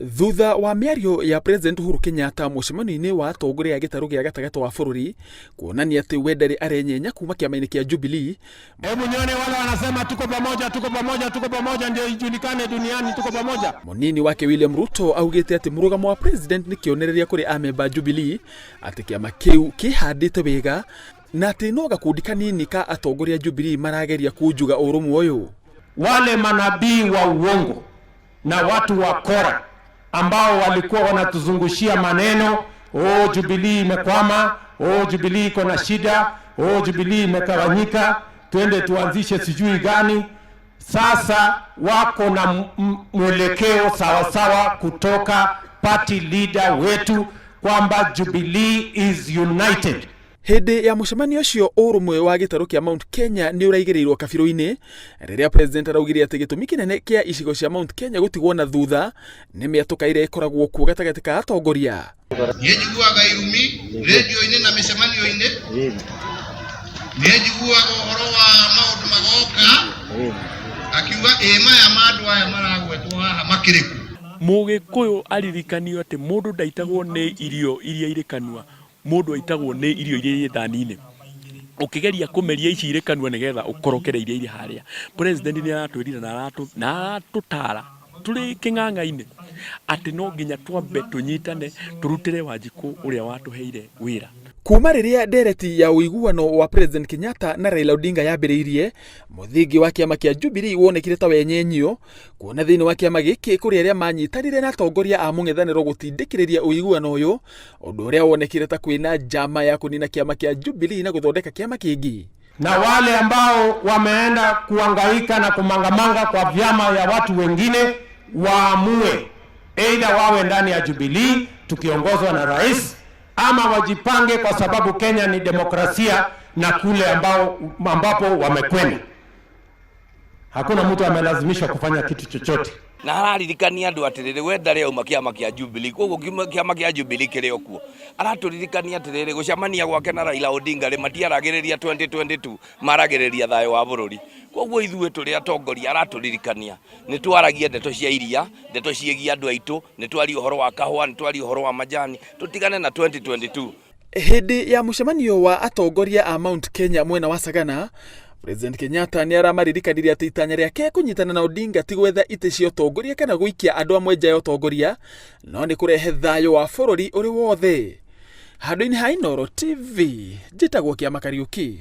Thutha wa miario ya President Uhuru Kenyatta mucemani-ini wa atongoria a gitaru gia gatagati wa bururi kuonania ati we ndari arenyenya kuma kiama-ini kia Jubilee. Hebu nione wale wanasema tuko pamoja, tuko pamoja, tuko pamoja ndio ijulikane duniani tuko pamoja. Munini wake William Ruto augite ati murugamo wa president ni kionereria kuri amemba Jubilee ati kiama kiu kihandite wega na ati no gakundi kanini ka atongoria Jubilee marageria kujuga urumwe uyu. Wale manabii wa uongo na watu wa kora ambao walikuwa wanatuzungushia maneno, Jubilee imekwama, Jubilee iko na shida, Jubilee imekawanyika, twende tuanzishe sijui gani. Sasa wako na mwelekeo sawasawa kutoka party leader wetu kwamba Jubilee is united. Hindi ya mucemanio ucio urumwe wa gitaru kia Mount Kenya ni uraigirirwo kabiru-ini riria president araugire ati gitumi kinene kia icigo cia Mount Kenya gutigwo na thutha ni miatuka ire ikoragwo kuo gatagati ka atongoria. Nĩnjiguaga irumi radio-ini na micemanio-ini, nĩnjiguaga ũhoro wa maũndũ magoka akiuga maya mandu aya maragwetwo haha makiriku. Mũgĩkũyũ aririkanio ati mundu ndaitagwo ni irio iria ire kanua, mundu aitagwo ni irio iria thani-ini. Ukigeria kumeria ici ire kanua nigetha ukorokere iria ire haria. President ni aratwirira na aratutara turi king'ang'a-ini ati no nginya twambe tunyitane turutire Wanjiku uria watuheire wira. Kuma riria ndereti ya uiguano wa President Kenyatta na Raila Odinga yambiriirie, muthingi wa kiama kia Jubilee wonekire ta wenyenyio kuona thiini wa kiama giki kuri aria manyitanire na atongoria a mung'ethaniro gutindikiriria uiguano uyu, undu uria wonekire ta kwina njama ya kunina kiama kia Jubilee na guthondeka kiama kingi. Na wale ambao wameenda kuangaika na kumangamanga kwa vyama ya watu wengine waamue either wawe ndani ya Jubilee tukiongozwa na rais, ama wajipange, kwa sababu Kenya ni demokrasia na kule ambapo wamekwenda hakuna mtu amelazimishwa kufanya kitu chochote. Na araririkania andu atiriri wendare uma kiama kia Jubilee, koguo kiama kia Jubilee kiri okuo araturirikania atiriri gucemania gwake na Raila Odinga ri matiaragiriria 2022 maragiriria thayo wa bururi. Koguo ithuĩ turi atongoria araturirikania ni twaragia ndeto cia iria, ndeto ciegia andu aitu, ni twari uhoro wa kahua, ni twari uhoro wa majani, tutigane na 2022. Hindi ya mucemanio wa atongoria a Mount Kenya mwena wa Sagana, President Kenyatta ni aramaririkanirie ati itanya riake kunyitana na Odinga ti gwetha ite cia utongoria kana guikia andu amwe nja ya utongoria, no ni kurehe thayo wa bururi uri wothe. Handu-ini ha Inooro TV, njitagwo Kiama Kariuki.